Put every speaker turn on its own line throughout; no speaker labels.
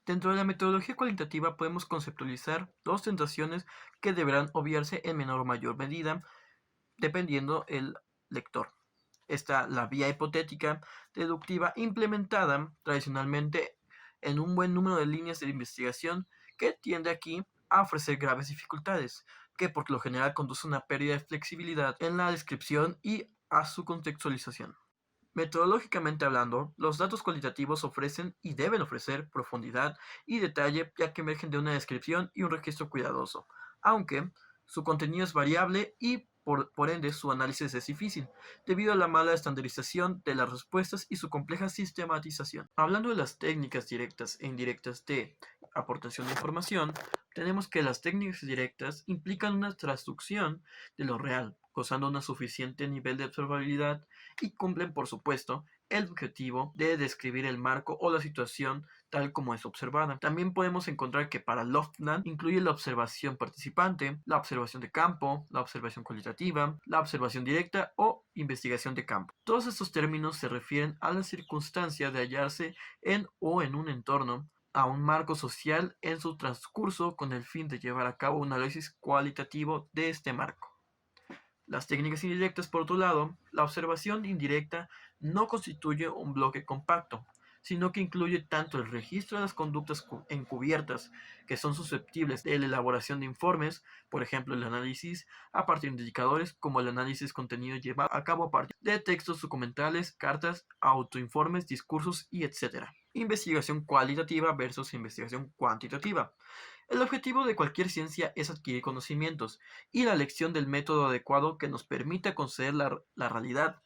Dentro de la metodología cualitativa podemos conceptualizar dos tentaciones que deberán obviarse en menor o mayor medida, dependiendo el lector. Está la vía hipotética deductiva implementada tradicionalmente en un buen número de líneas de investigación que tiende aquí a ofrecer graves dificultades, que por lo general conduce a una pérdida de flexibilidad en la descripción y a su contextualización. Metodológicamente hablando, los datos cualitativos ofrecen y deben ofrecer profundidad y detalle ya que emergen de una descripción y un registro cuidadoso, aunque su contenido es variable y por ende su análisis es difícil, debido a la mala estandarización de las respuestas y su compleja sistematización. Hablando de las técnicas directas e indirectas de aportación de información, tenemos que las técnicas directas implican una traducción de lo real, gozando de un suficiente nivel de observabilidad y cumplen, por supuesto, el objetivo de describir el marco o la situación tal como es observada. También podemos encontrar que para Lofland incluye la observación participante, la observación de campo, la observación cualitativa, la observación directa o investigación de campo. Todos estos términos se refieren a la circunstancia de hallarse en o en un entorno a un marco social en su transcurso con el fin de llevar a cabo un análisis cualitativo de este marco. Las técnicas indirectas, por otro lado, la observación indirecta no constituye un bloque compacto, sino que incluye tanto el registro de las conductas encubiertas, que son susceptibles de la elaboración de informes, por ejemplo, el análisis a partir de indicadores, como el análisis contenido llevado a cabo a partir de textos documentales, cartas, autoinformes, discursos y etc. Investigación cualitativa versus investigación cuantitativa. El objetivo de cualquier ciencia es adquirir conocimientos, y la elección del método adecuado que nos permita conceder la realidad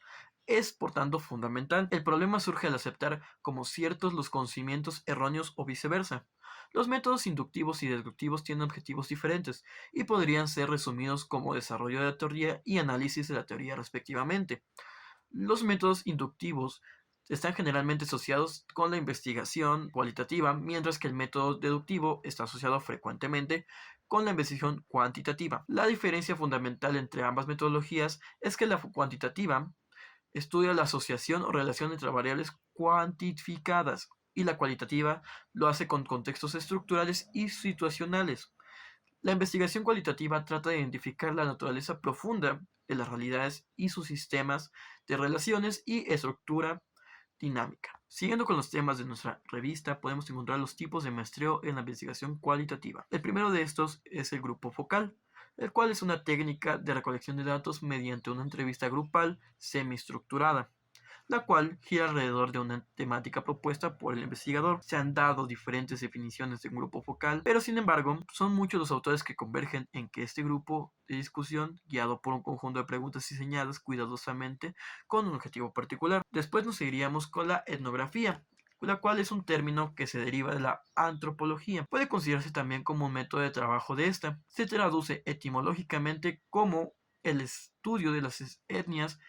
es, por tanto, fundamental. El problema surge al aceptar como ciertos los conocimientos erróneos o viceversa. Los métodos inductivos y deductivos tienen objetivos diferentes y podrían ser resumidos como desarrollo de la teoría y análisis de la teoría respectivamente. Los métodos inductivos están generalmente asociados con la investigación cualitativa, mientras que el método deductivo está asociado frecuentemente con la investigación cuantitativa. La diferencia fundamental entre ambas metodologías es que la cuantitativa estudia la asociación o relación entre variables cuantificadas y la cualitativa lo hace con contextos estructurales y situacionales. La investigación cualitativa trata de identificar la naturaleza profunda de las realidades y sus sistemas de relaciones y estructura dinámica. Siguiendo con los temas de nuestra revista, podemos encontrar los tipos de muestreo en la investigación cualitativa. El primero de estos es el grupo focal, el cual es una técnica de recolección de datos mediante una entrevista grupal semiestructurada, la cual gira alrededor de una temática propuesta por el investigador. Se han dado diferentes definiciones de un grupo focal, pero sin embargo, son muchos los autores que convergen en que este grupo de discusión, guiado por un conjunto de preguntas diseñadas cuidadosamente con un objetivo particular. Después nos seguiríamos con la etnografía, la cual es un término que se deriva de la antropología. Puede considerarse también como un método de trabajo de esta. Se traduce etimológicamente como el estudio de las etnias,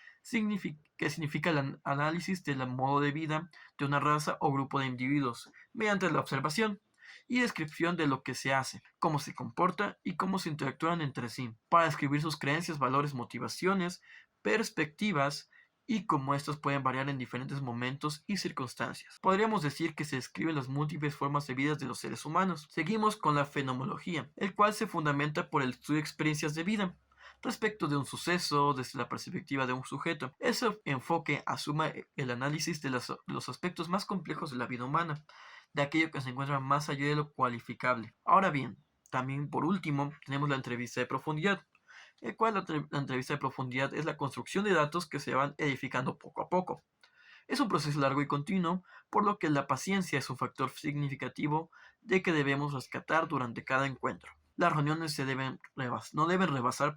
que significa el análisis del modo de vida de una raza o grupo de individuos, mediante la observación y descripción de lo que se hace, cómo se comporta y cómo se interactúan entre sí, para describir sus creencias, valores, motivaciones, perspectivas y cómo estos pueden variar en diferentes momentos y circunstancias. Podríamos decir que se describen las múltiples formas de vida de los seres humanos. Seguimos con la fenomenología, el cual se fundamenta por el estudio de experiencias de vida respecto de un suceso desde la perspectiva de un sujeto. Ese enfoque asume el análisis de los aspectos más complejos de la vida humana, de aquello que se encuentra más allá de lo cualificable. Ahora bien, también por último tenemos la entrevista de profundidad, el cual la entrevista de profundidad es la construcción de datos que se van edificando poco a poco. Es un proceso largo y continuo, por lo que la paciencia es un factor significativo de que debemos rescatar durante cada encuentro. Las reuniones no deben rebasar,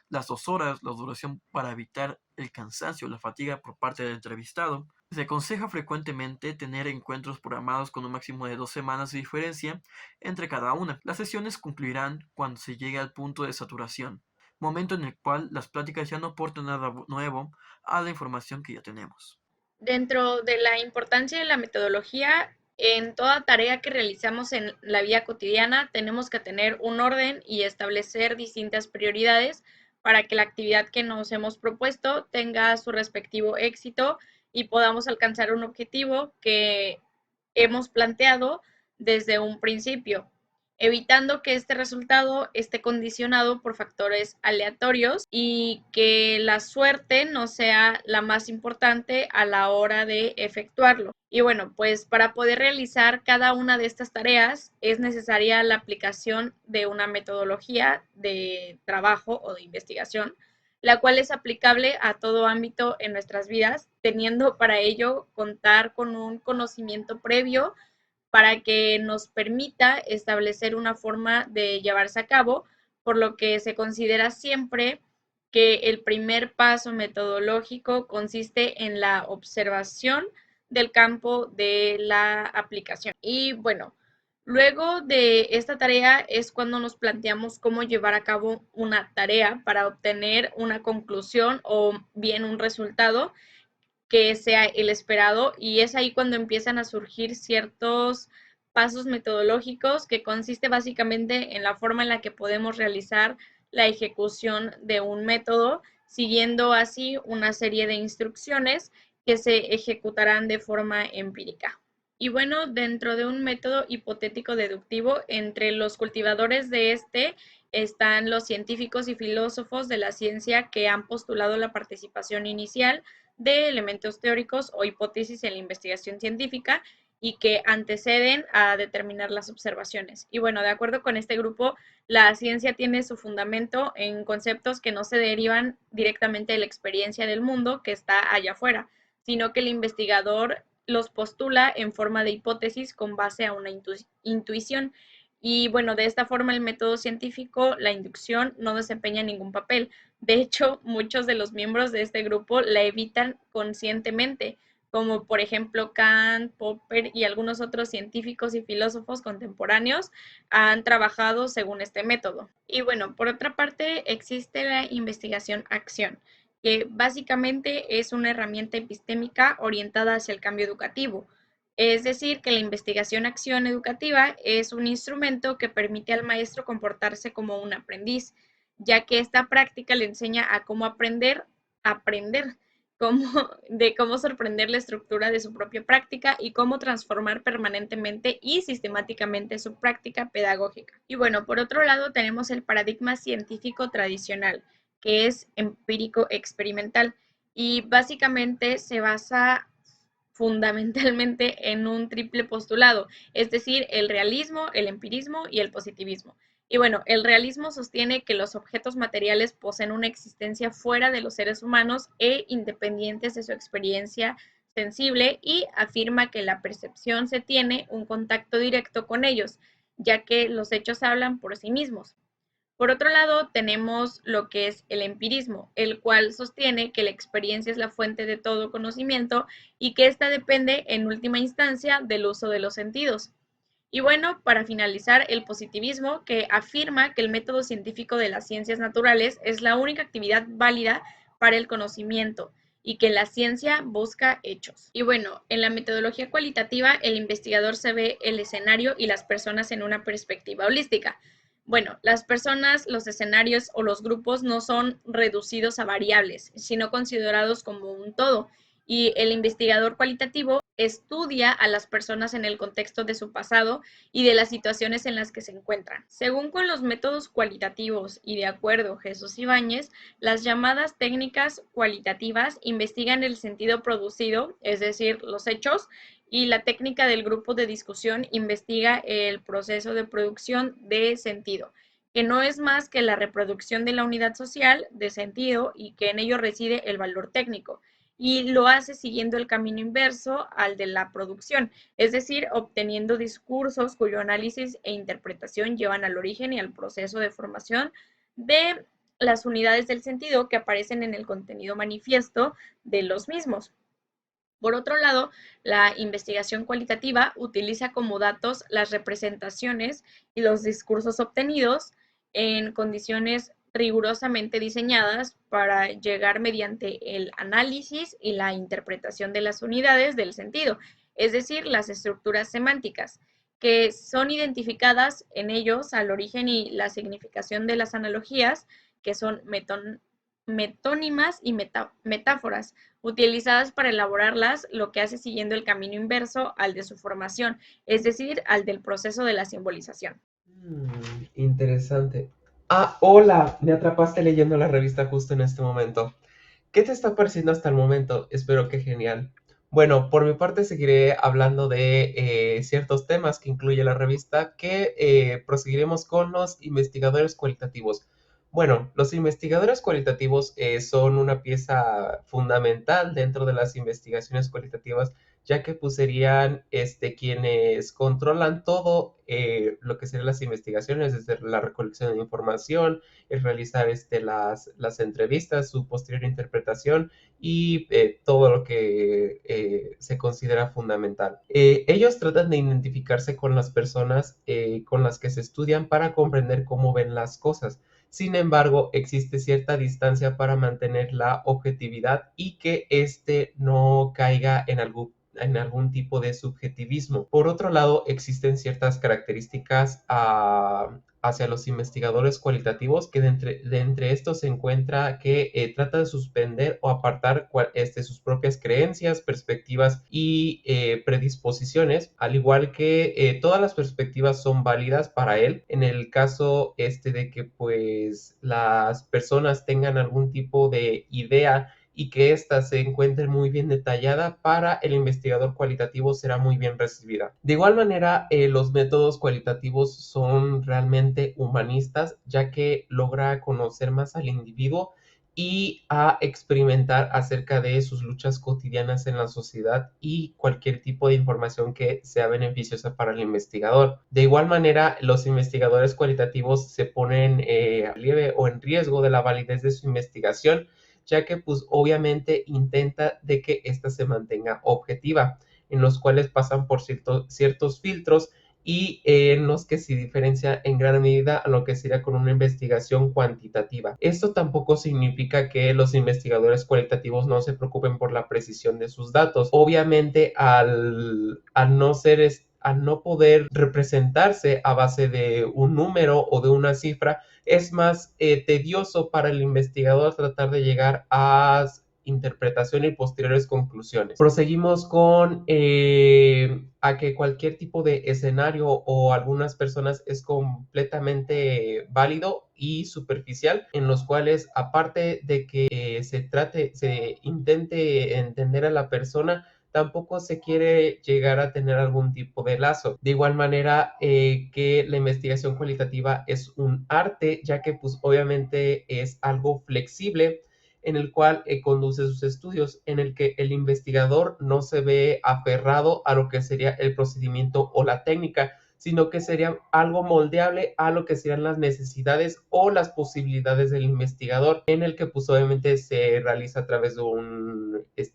las 2 horas, la duración, para evitar el cansancio o la fatiga por parte del entrevistado. Se aconseja frecuentemente tener encuentros programados con un máximo de 2 semanas de diferencia entre cada una. Las sesiones concluirán cuando se llegue al punto de saturación, momento en el cual las pláticas ya no aportan nada nuevo a la información que ya tenemos.
Dentro de la importancia de la metodología, en toda tarea que realizamos en la vida cotidiana, tenemos que tener un orden y establecer distintas prioridades para que la actividad que nos hemos propuesto tenga su respectivo éxito y podamos alcanzar un objetivo que hemos planteado desde un principio, evitando que este resultado esté condicionado por factores aleatorios y que la suerte no sea la más importante a la hora de efectuarlo. Y bueno, pues para poder realizar cada una de estas tareas es necesaria la aplicación de una metodología de trabajo o de investigación, la cual es aplicable a todo ámbito en nuestras vidas, teniendo para ello contar con un conocimiento previo para que nos permita establecer una forma de llevarse a cabo, por lo que se considera siempre que el primer paso metodológico consiste en la observación del campo de la aplicación. Y bueno, luego de esta tarea es cuando nos planteamos cómo llevar a cabo una tarea para obtener una conclusión o bien un resultado que sea el esperado, y es ahí cuando empiezan a surgir ciertos pasos metodológicos que consiste básicamente en la forma en la que podemos realizar la ejecución de un método, siguiendo así una serie de instrucciones que se ejecutarán de forma empírica. Y bueno, dentro de un método hipotético deductivo, entre los cultivadores de este están los científicos y filósofos de la ciencia que han postulado la participación inicial de elementos teóricos o hipótesis en la investigación científica y que anteceden a determinar las observaciones. Y bueno, de acuerdo con este grupo, la ciencia tiene su fundamento en conceptos que no se derivan directamente de la experiencia del mundo que está allá afuera, sino que el investigador los postula en forma de hipótesis con base a una intuición. Y bueno, de esta forma el método científico, la inducción, no desempeña ningún papel. De hecho, muchos de los miembros de este grupo la evitan conscientemente, como por ejemplo Kant, Popper y algunos otros científicos y filósofos contemporáneos han trabajado según este método. Y bueno, por otra parte, existe la investigación-acción, que básicamente es una herramienta epistémica orientada hacia el cambio educativo. Es decir, que la investigación-acción educativa es un instrumento que permite al maestro comportarse como un aprendiz, ya que esta práctica le enseña a cómo aprender, de cómo sorprender la estructura de su propia práctica y cómo transformar permanentemente y sistemáticamente su práctica pedagógica. Y bueno, por otro lado tenemos el paradigma científico tradicional, que es empírico experimental y básicamente se basa fundamentalmente en un triple postulado, es decir, el realismo, el empirismo y el positivismo. Y bueno, el realismo sostiene que los objetos materiales poseen una existencia fuera de los seres humanos e independientes de su experiencia sensible, y afirma que la percepción se tiene un contacto directo con ellos, ya que los hechos hablan por sí mismos. Por otro lado, tenemos lo que es el empirismo, el cual sostiene que la experiencia es la fuente de todo conocimiento y que ésta depende en última instancia del uso de los sentidos. Y bueno, para finalizar, el positivismo, que afirma que el método científico de las ciencias naturales es la única actividad válida para el conocimiento y que la ciencia busca hechos. Y bueno, en la metodología cualitativa, el investigador se ve el escenario y las personas en una perspectiva holística. Bueno, las personas, los escenarios o los grupos no son reducidos a variables, sino considerados como un todo. Y el investigador cualitativo estudia a las personas en el contexto de su pasado y de las situaciones en las que se encuentran. Según con los métodos cualitativos y de acuerdo Jesús Ibáñez, las llamadas técnicas cualitativas investigan el sentido producido, es decir, los hechos, y la técnica del grupo de discusión investiga el proceso de producción de sentido, que no es más que la reproducción de la unidad social de sentido y que en ello reside el valor técnico, y lo hace siguiendo el camino inverso al de la producción, es decir, obteniendo discursos cuyo análisis e interpretación llevan al origen y al proceso de formación de las unidades del sentido que aparecen en el contenido manifiesto de los mismos. Por otro lado, la investigación cualitativa utiliza como datos las representaciones y los discursos obtenidos en condiciones rigurosamente diseñadas para llegar mediante el análisis y la interpretación de las unidades del sentido, es decir, las estructuras semánticas, que son identificadas en ellos al origen y la significación de las analogías, que son metónimas y metáforas, utilizadas para elaborarlas, lo que hace siguiendo el camino inverso al de su formación, es decir, al del proceso de la simbolización.
Interesante. Ah, hola, me atrapaste leyendo la revista justo en este momento. ¿Qué te está pareciendo hasta el momento? Espero que genial. Bueno, por mi parte seguiré hablando de ciertos temas que incluye la revista, que proseguiremos con los investigadores cualitativos. Bueno, los investigadores cualitativos son una pieza fundamental dentro de las investigaciones cualitativas, ya que pues serían quienes controlan todo lo que serían las investigaciones, desde la recolección de información, el realizar las entrevistas, su posterior interpretación y todo lo que se considera fundamental. Ellos tratan de identificarse con las personas con las que se estudian para comprender cómo ven las cosas. Sin embargo, existe cierta distancia para mantener la objetividad y que éste no caiga en algún tipo de subjetivismo. Por otro lado, existen ciertas características hacia los investigadores cualitativos, que de entre estos se encuentra que trata de suspender o apartar sus propias creencias, perspectivas y predisposiciones, al igual que todas las perspectivas son válidas para él, en el caso de que pues las personas tengan algún tipo de idea y que ésta se encuentre muy bien detallada, para el investigador cualitativo será muy bien recibida. De igual manera, los métodos cualitativos son realmente humanistas, ya que logra conocer más al individuo y a experimentar acerca de sus luchas cotidianas en la sociedad y cualquier tipo de información que sea beneficiosa para el investigador. De igual manera, los investigadores cualitativos se ponen a relieve o en riesgo de la validez de su investigación, ya que pues obviamente intenta de que ésta se mantenga objetiva, en los cuales pasan por ciertos filtros y en los que se diferencia en gran medida a lo que sería con una investigación cuantitativa. Esto tampoco significa que los investigadores cualitativos no se preocupen por la precisión de sus datos. Obviamente, al no poder representarse a base de un número o de una cifra, es más tedioso para el investigador tratar de llegar a interpretación y posteriores conclusiones. Proseguimos con a que cualquier tipo de escenario o algunas personas es completamente válido y superficial, en los cuales aparte de que se intente entender a la persona, tampoco se quiere llegar a tener algún tipo de lazo. De igual manera que la investigación cualitativa es un arte, ya que pues obviamente es algo flexible, en el cual conduce sus estudios, en el que el investigador no se ve aferrado a lo que sería el procedimiento o la técnica, sino que sería algo moldeable a lo que serían las necesidades o las posibilidades del investigador, en el que pues obviamente se realiza a través de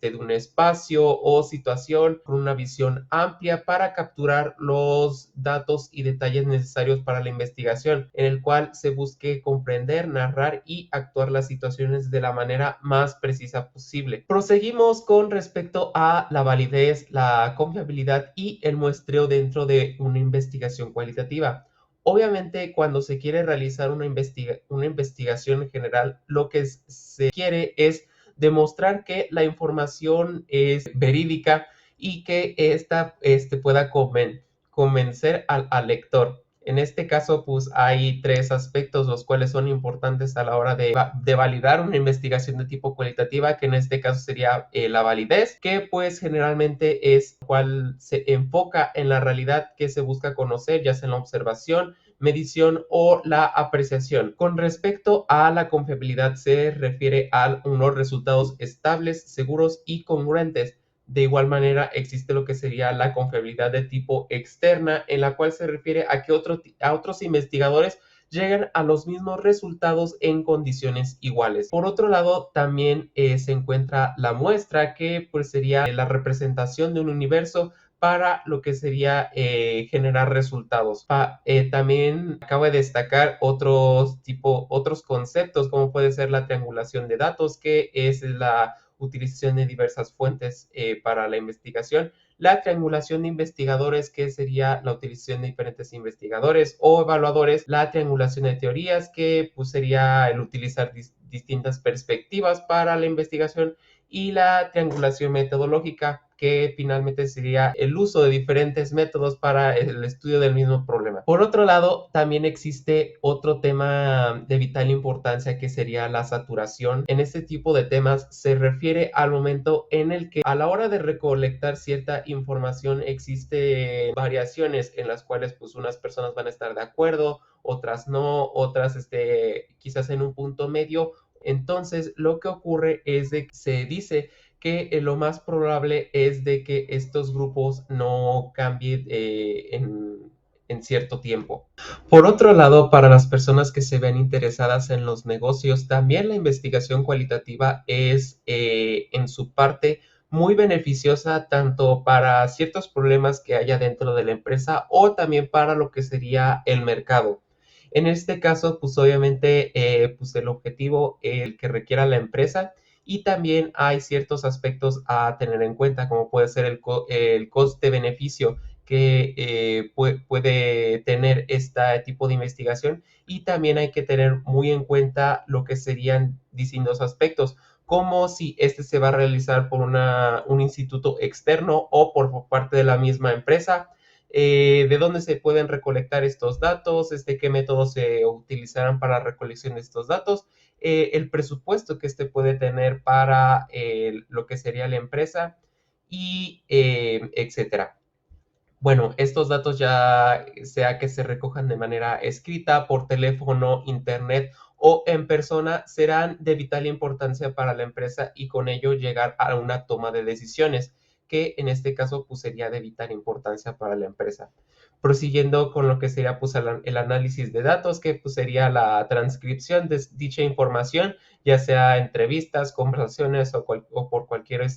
de un espacio o situación con una visión amplia para capturar los datos y detalles necesarios para la investigación, en el cual se busque comprender, narrar y actuar las situaciones de la manera más precisa posible. Proseguimos con respecto a la validez, la confiabilidad y el muestreo dentro de una investigación cualitativa. Obviamente, cuando se quiere realizar una investigación en general, lo que se quiere es demostrar que la información es verídica y que ésta pueda convencer al lector. En este caso, pues hay tres aspectos los cuales son importantes a la hora de validar una investigación de tipo cualitativa, que en este caso sería la validez, que pues generalmente es cual se enfoca en la realidad que se busca conocer, ya sea en la observación, medición o la apreciación. Con respecto a la confiabilidad, se refiere a unos resultados estables, seguros y congruentes. De igual manera, existe lo que sería la confiabilidad de tipo externa, en la cual se refiere a que otros investigadores llegan a los mismos resultados en condiciones iguales. Por otro lado, también se encuentra la muestra, que pues sería la representación de un universo para lo que sería generar resultados. También acabo de destacar otros conceptos, como puede ser la triangulación de datos, que es la utilización de diversas fuentes para la investigación, la triangulación de investigadores, que sería la utilización de diferentes investigadores o evaluadores, la triangulación de teorías, que pues sería el utilizar distintas perspectivas para la investigación, y la triangulación metodológica, que finalmente sería el uso de diferentes métodos para el estudio del mismo problema. Por otro lado, también existe otro tema de vital importancia, que sería la saturación. En este tipo de temas se refiere al momento en el que a la hora de recolectar cierta información existe variaciones en las cuales pues unas personas van a estar de acuerdo, otras no, otras quizás en un punto medio. Entonces, lo que ocurre es de que se dice que lo más probable es de que estos grupos no cambien en cierto tiempo. Por otro lado, para las personas que se ven interesadas en los negocios, también la investigación cualitativa es en su parte muy beneficiosa, tanto para ciertos problemas que haya dentro de la empresa o también para lo que sería el mercado. En este caso, pues obviamente, pues el objetivo, el que requiera la empresa, y también hay ciertos aspectos a tener en cuenta, como puede ser el coste-beneficio que puede tener este tipo de investigación, y también hay que tener muy en cuenta lo que serían distintos aspectos, como si este se va a realizar por un instituto externo o por parte de la misma empresa, de dónde se pueden recolectar estos datos, qué métodos se utilizarán para la recolección de estos datos, el presupuesto que puede tener para lo que sería la empresa, y etcétera. Bueno, estos datos, ya sea que se recojan de manera escrita, por teléfono, internet o en persona, serán de vital importancia para la empresa y con ello llegar a una toma de decisiones, que en este caso pues sería de vital importancia para la empresa. Prosiguiendo con lo que sería pues el análisis de datos, que pues sería la transcripción de dicha información, ya sea entrevistas, conversaciones o por cualquier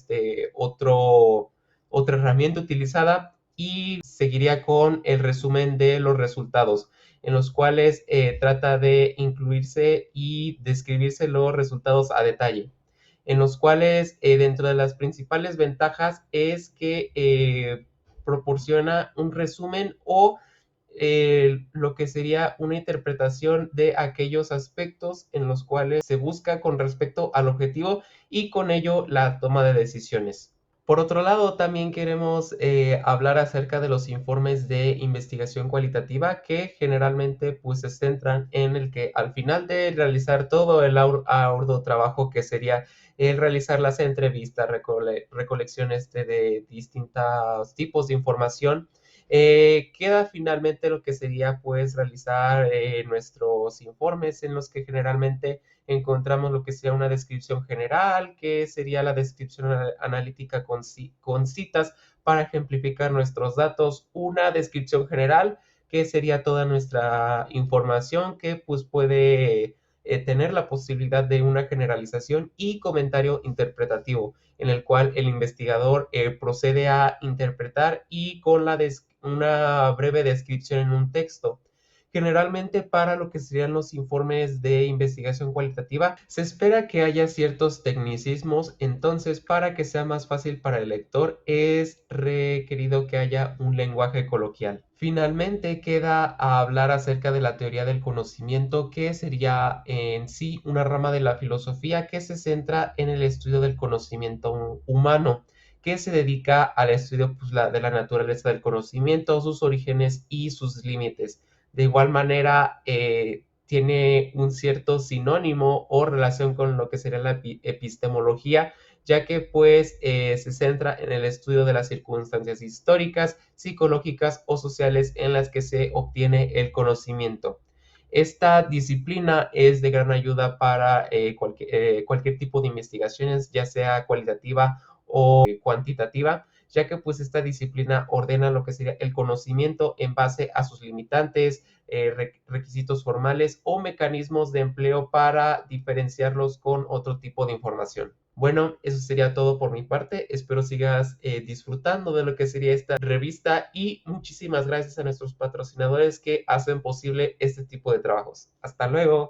otra herramienta utilizada, y seguiría con el resumen de los resultados, en los cuales trata de incluirse y describirse los resultados a detalle, en los cuales dentro de las principales ventajas es que proporciona un resumen o lo que sería una interpretación de aquellos aspectos en los cuales se busca con respecto al objetivo, y con ello la toma de decisiones. Por otro lado, también queremos hablar acerca de los informes de investigación cualitativa, que generalmente pues se centran en el que al final de realizar todo el arduo trabajo que sería el realizar las entrevistas, recolecciones de distintos tipos de información, queda finalmente lo que sería pues realizar nuestros informes, en los que generalmente encontramos lo que sería una descripción general, que sería la descripción analítica con citas para ejemplificar nuestros datos, una descripción general, que sería toda nuestra información, que pues puede tener la posibilidad de una generalización, y comentario interpretativo, en el cual el investigador procede a interpretar y con una breve descripción en un texto. Generalmente, para lo que serían los informes de investigación cualitativa, se espera que haya ciertos tecnicismos, entonces para que sea más fácil para el lector es requerido que haya un lenguaje coloquial. Finalmente, queda a hablar acerca de la teoría del conocimiento, que sería en sí una rama de la filosofía que se centra en el estudio del conocimiento humano, que se dedica al estudio pues, de la naturaleza del conocimiento, sus orígenes y sus límites. De igual manera, tiene un cierto sinónimo o relación con lo que sería la epistemología, ya que pues se centra en el estudio de las circunstancias históricas, psicológicas o sociales en las que se obtiene el conocimiento. Esta disciplina es de gran ayuda para cualquier tipo de investigaciones, ya sea cualitativa o cuantitativa, ya que pues esta disciplina ordena lo que sería el conocimiento en base a sus limitantes, requisitos formales o mecanismos de empleo para diferenciarlos con otro tipo de información. Bueno, eso sería todo por mi parte. Espero sigas disfrutando de lo que sería esta revista, y muchísimas gracias a nuestros patrocinadores que hacen posible este tipo de trabajos. Hasta luego.